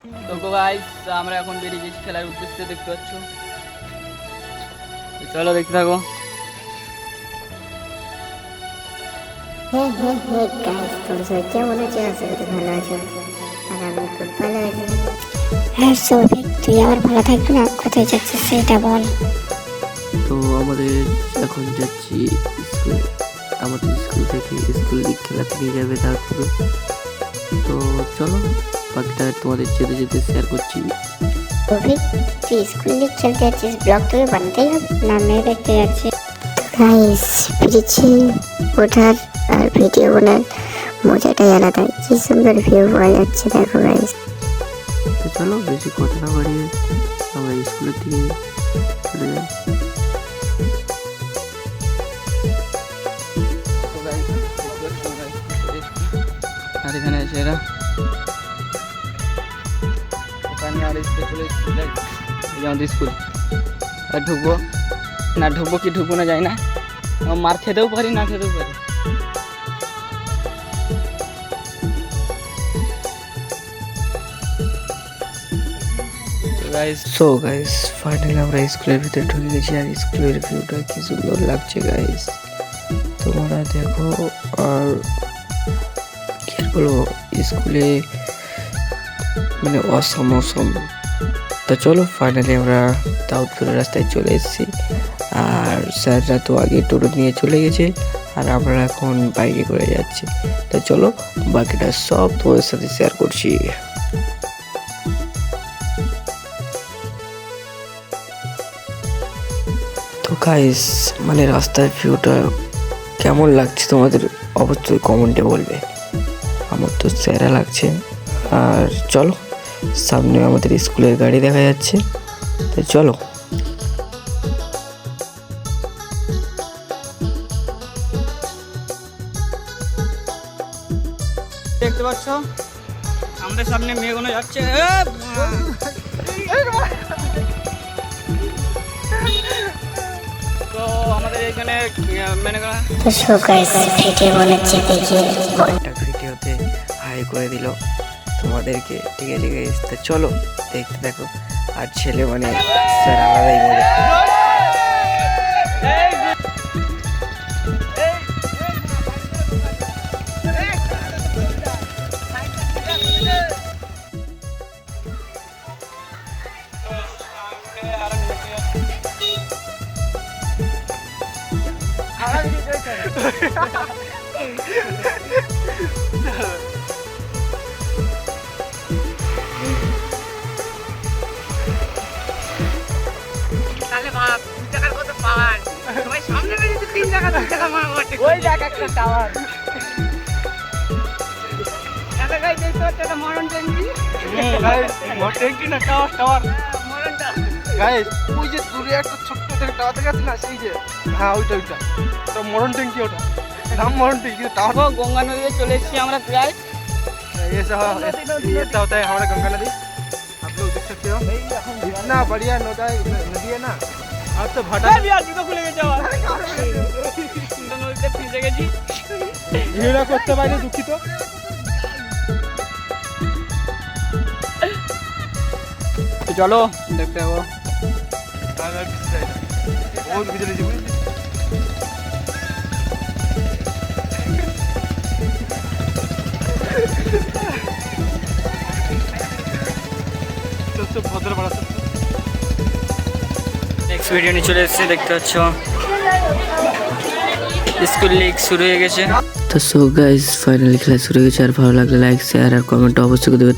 তো গাইস আমরা এখন বেরিয়ে গেছি খেলার উদ্দেশ্যে, দেখতে পাচ্ছ। চলো দেখতে থাকো। হ্যাঁ গাইস, তোমরা সবাই কেমন আছো? আশা করি ভালো আছো। আর আমি খুব ভালো আছি। হ্যাঁ সৌভিক, তুই আবার ভালো থাকবি না? কোথায় যাচ্ছিস সেটা বল। তো আমাদের এখন যাচ্ছি স্কুলে। আমাদের স্কুল থেকে স্কুল লিগ খেলাতে নিয়ে যাবে তারপরে। তো চলো বাকিটা তোমাদের যেতে যেতে শেয়ার করছি। সৌভিক, তুই স্কুল লিগ খেলতে যাচ্ছিস, ব্লগ তোকে বানাতেই হবে না? মেয়ে দেখতে যাচ্ছে গাইস। পিছিয়ে ওঠার আর ভিডিও বানার মজাটাই আলাদা। কি সুন্দর ভিউ পাওয়া যাচ্ছে, দেখো গাইস। তো চলো বেশি কথা না বাড়িয়ে আমরা স্কুলের দিকে চলে যাই। আর এখানে এসে এরা এখানে আর স্কুলে চলে এসেছি। এই আমাদের স্কুল। আর ঢুকবো কি ঢুকবো না, যাই না। মার খেতেও পারি, না খেতেও পারি। সো গাইস ফাইনালি আমরা স্কুলের ভিতরে ঢুকে গেছি। আর স্কুলের ভিউটা কি সুন্দর লাগছে গাইস, তোমরা দেখো। আর কি আর বলবো, স্কুলে মানে অসম। তো চলো ফাইনালি আমরা দাউদপুরের রাস্তায় চলে এসেছি। আর স্যাররা তো আগে টোটো নিয়ে চলে গেছে, আর আমরা এখন বাইকে করে যাচ্ছি। তো চলো বাকিটা সব তোমাদের সাথে শেয়ার করছি। তো গাইস মানে রাস্তার ভিউটা কেমন লাগছে তোমাদের অবশ্যই কমেন্টে বলবে। আমার তো সেরা লাগছে। আর চলো সামনে আমাদের স্কুলের গাড়ি দেখা যাচ্ছে, তো চলো। দেখতে পাচ্ছ আমাদের সামনে মেয়েগুলো যাচ্ছে। তো আমাদের এখানে মানে তো সো গাইস, ভিডিও বানাচ্ছি দেখে একটা ভিডিওতে হাই করে দিল তোমাদেরকে, ঠিক আছে গাইস? তো চলো দেখতে দেখো। আর ছেলে মানে স্যার আলাদাই মজা। তাহলে ভাব 2 টাকার কত পাওয়ার। সবাই সামনে বেরিয়ে 3 টাকা 2 টাকা মারতে ওই দেখ একটা টাওয়ার। এটা গাইস দেখতে হচ্ছে এটা মরণ ট্যাঙ্কি। গাইস মরণ ট্যাঙ্কি না, টাওয়ার মরণটা। গাইস ওই যে দূরে একটা ছোট্ট থেকে টাওয়ার থেকে আছে না, সেই যে হ্যাঁ ওইটা তো মরণ ট্যাঙ্কি। ওটা নাম মরণ ট্যাঙ্কি। टावर তো গঙ্গা নদীতে চলে এসেছি আমরা প্রায়। ऐसा होता है हमारा गंगा नदी। आप लोग देख सकते हो इतना बढ़िया नदी है ना। आप तो भाटा জুতো খুলে গেছে আমার। নদীতে ফেসে গেছি। ভিডিও করতে পারি, দুঃখিত। চলো দেখতে যাবো। बहुत ভিতরে যাবো। তো ভদ্র বড় নেক্সট ভিডিও নিয়ে চলে এসেছে, দেখতে পাচ্ছ স্কুল লিগ শুরু হয়ে গেছে। তো সো গাইস ফাইনালি খেলা শুরু হয়ে গেছে। আর ভালো লাগলে লাইক শেয়ার আর কমেন্ট অবশ্যই করে দেবে।